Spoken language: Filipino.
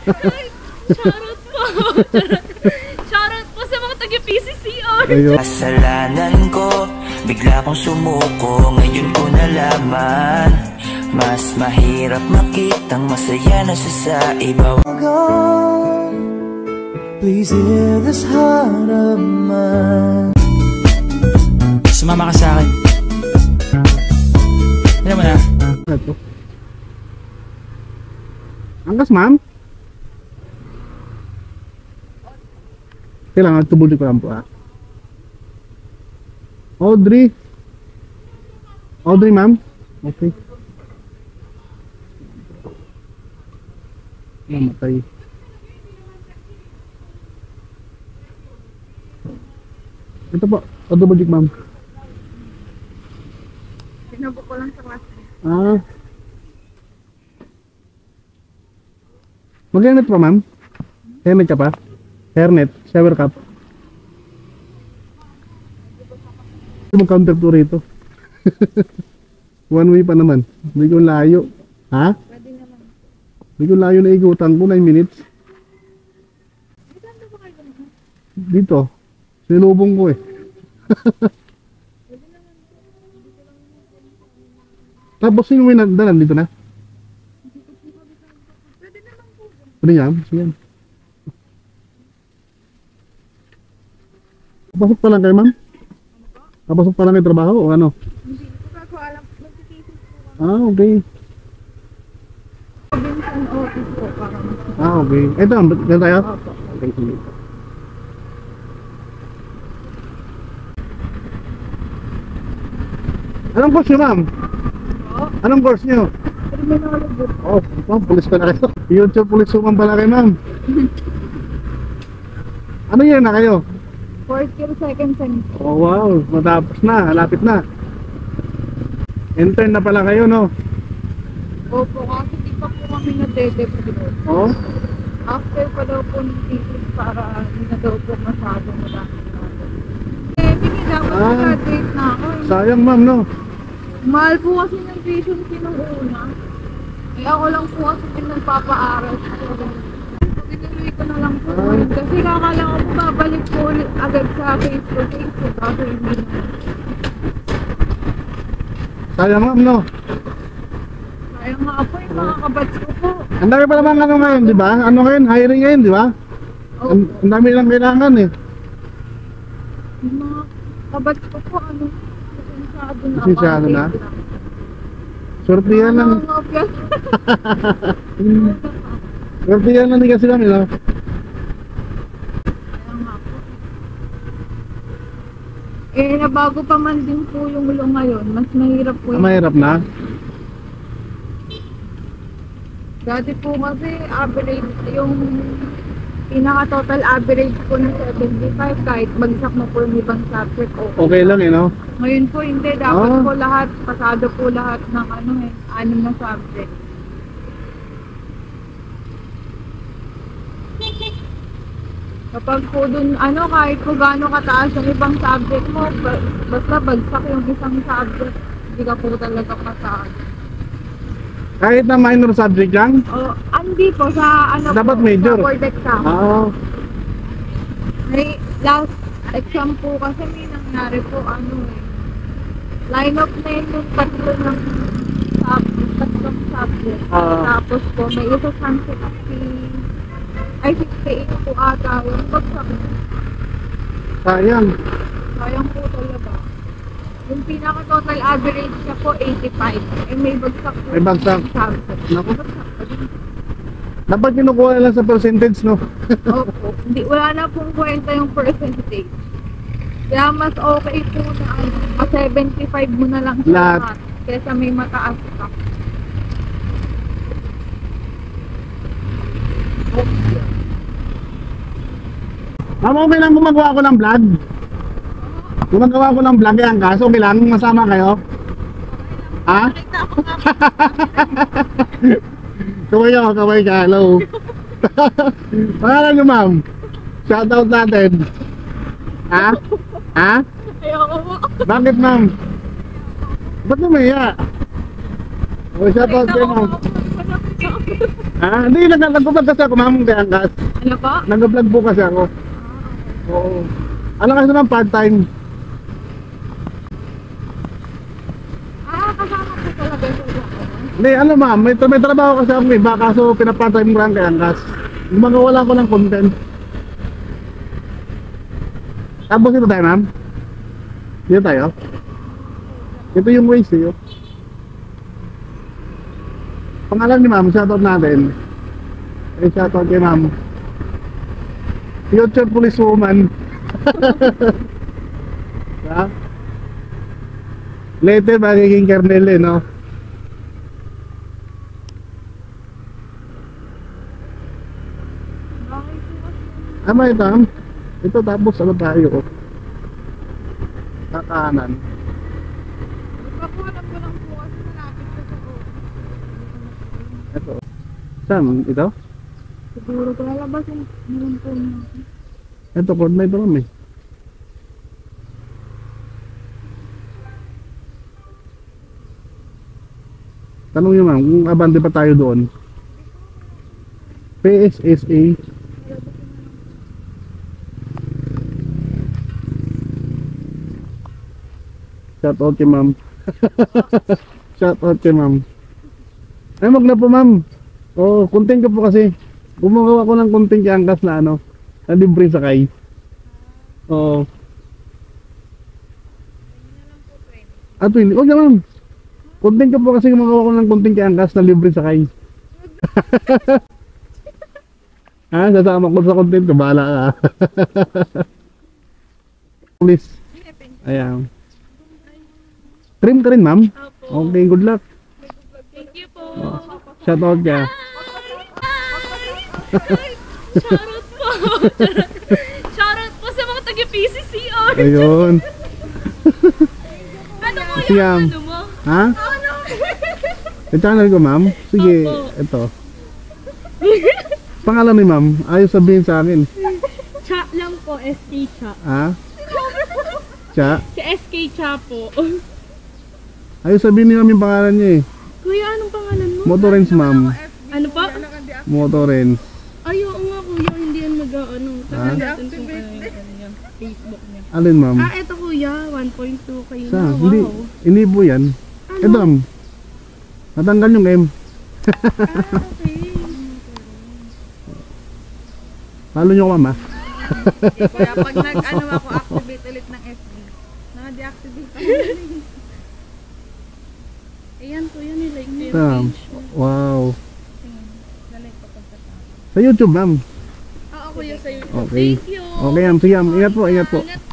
Charot po. Charot po sa mga taga-PCCR. Kasalanan ko, bigla kong sumuko. Ngayon ko nalaman, mas mahirap makitang masaya na siya sa iba. Please hear this heart of mine. Sumama ka sa akin. Alam mo na. Ito. Angkas, ma'am? Kailangan tubutin ko lang po, ha? Audrey? Audrey, ma'am? Okay. Namatay. Ito po, double-check, ma'am. Sinubok ko lang sa class. Ah. Mag-helmet pa, ma'am? Helmet ka pa? Hairnet, shower cap. Mag-counter to rito. One way pa naman. Hindi ko layo. Ha? Pwede naman. Hindi ko layo na igutan ko, 9 minutes. Dito. Sinubong ko eh. Tapos sino may dalan dito na? Pwede niya? Sige. Papasok pa lang kayo, ma'am? Papasok pa lang kayo trabaho o ano? Hindi ko alam. Magkikisip ko. Ah, okay. Robinson office po. Ah, okay. Ito, dito tayo? Okay, sige. Anong course nyo, ma'am? Anong course nyo? Criminology. Oh, pulis pa na kayo. YouTube pulis suman pala kayo, ma'am. Ano yan na kayo? 4th year, 2nd semester. Oh, wow. Matapos na. Halapit na. Intern na pala kayo, no? Opo, kasi di pa po kami na-develop. Oh? After pa daw po ng thesis para hindi na daw po masyado madami. Hindi dapat graduate na ako. Sayang, ma'am, no? Mahal po kasi ng tuition fee nung una. Eh ako lang po kasi nagpapaaral. Tinuloy ko na lang po. Kasi kakala ko po babalik po ulit agad sa Facebook. Kasi hindi na. Sayang, ma'am, no? Sayang nga po yung mga kabats ko po. Ang dami pa naman ano ngayon, di ba? Ano ngayon? Hiring ngayon, di ba? Ang dami lang kailangan, eh. Yung mga kabats ko po, ano, Lisensyado na? Sortihan lang. Sortihan lang din kasi kami, no? Eh, nabago pa man din po yung ulo ngayon. Mas mahirap po yung... Mahirap na? Dati po kasi average, yung pinaka-total average po ng 75 kahit bagsak mo po yung ibang subject. Okay lang, eh, no? Ngayon po hindi. Dapat po lahat, pasado po lahat ng ano eh, 6 na subject. Kapag po dun, ano, kahit po gaano kataas yung ibang subject mo, basta bagsak yung isang subject, hindi ka po talaga pasado. Kahit na minor subject lang? Hindi po, sa ano dapat po, major. sa board exam. May last exam po kasi may nangyari po, ano eh, line up na yun yung tatlong subject. Tapos po, may isa siyang 68 po ata yung bagsak. Sayang. Sayang po talaga. Yung pinaka-total average niya po, 85. Eh, may bagsak po. May bagsak. Naku. Bagsak pa din. Dapat kinukuha lang sa percentage, no? Opo. Hindi, wala na pong kwenta yung percentage. Kaya mas okay po na ano, 75 mo na lang sa lahat. Kesa may mataas ka. Ma'am, okay lang gumagawa ko ng vlog? Gumagawa ko ng vlog yan, kaso okay lang masama kayo? Ha? Kaway ka, hello. Pangalan nyo, ma'am? Shoutout natin. Ha? Ha? Ayoko po. Bakit, ma'am? Ba't namaya? O, shoutout kayo, ma'am. Hindi, nag-vlog kasi ako, ma'am, kaya angkas. Ano po? Nag-vlog po kasi ako. Oo. Ano kasi naman, part-time. Kasama ko talaga sa vlog ko. Hindi, ano ma'am, may trabaho kasi ako iba, kaso pinapart-time ko lang kaya angkas. Gumagawa ko ng content. Tapos ito tayo, ma'am? Dito tayo? Ito yung waste, eh. Pangalan ni ma'am, shoutout natin. Shoutout kay ma'am. Future policewoman. Ha? Later, magiging kernel eh, no? Bakit po kasi? Ama ito, ma'am. Ito tapos ano tayo, oh. Kakanan. Magpapuhanap ko lang po kasi malapit ko sa po. Ito. Saan? Ito? Siguro ko lalabas yung po niya. Ito, cord na ito kami. Tanong nyo ma'am, kung abante pa tayo doon. PSSA. Shout out kay ma'am. Shout out kay ma'am. Ay, wag na po ma'am. Oh, content ko po kasi. Gumagawa ko ng content kay angkas na ano, na libre sakay. Oo. Ah, 20. Wag na ma'am. Content ko po kasi gumagawa ko ng content kay angkas na libre sakay. Sasama ko sa content ko, bahala ka. Please. Ayan. Trim ka rin ma'am? Okay, good luck. Thank you po. Shout out ka. Shoutout po. Shoutout po sa mga taga-PCCR. Ayun. Ano po Si Yam. ano mo? Ha? Ano? Yung channel ko ma'am? Sige, Opo. ito. Pangalan ni ma'am, ayaw sabihin sa akin. Cha lang po, SK Cha. Ha? Cha? Si SK Cha po. Ayaw sabihin ni ma'am yung pangalan niya eh. Kuya, anong pangalan mo? Motorens ma'am. Ano po? Motorens. Ay, oo nga kuya, hindi yan mag-ano. Ha? Tignan natin kung ano niya, Facebook niya. Alin ma'am? Eto kuya, 1.2 kayo Sa? na. Hindi. Wow. Hindi po yan. Ano? Ito ma'am. Natanggal yung M. Okay. Follow nyo ko ma'am ha. Kaya pag nag-ano ako, activate ulit ng FB. Naka-deactivate ako. Ayan kuya, nilike niyo yung Ma'am. page mo. Wow. Nalike ko pagkatapos. Sa YouTube ma'am. Oo kuya, sa YouTube. Okay. Thank you. Okay ma'am. Sige ma'am. Ingat po. Ingat po. Ingat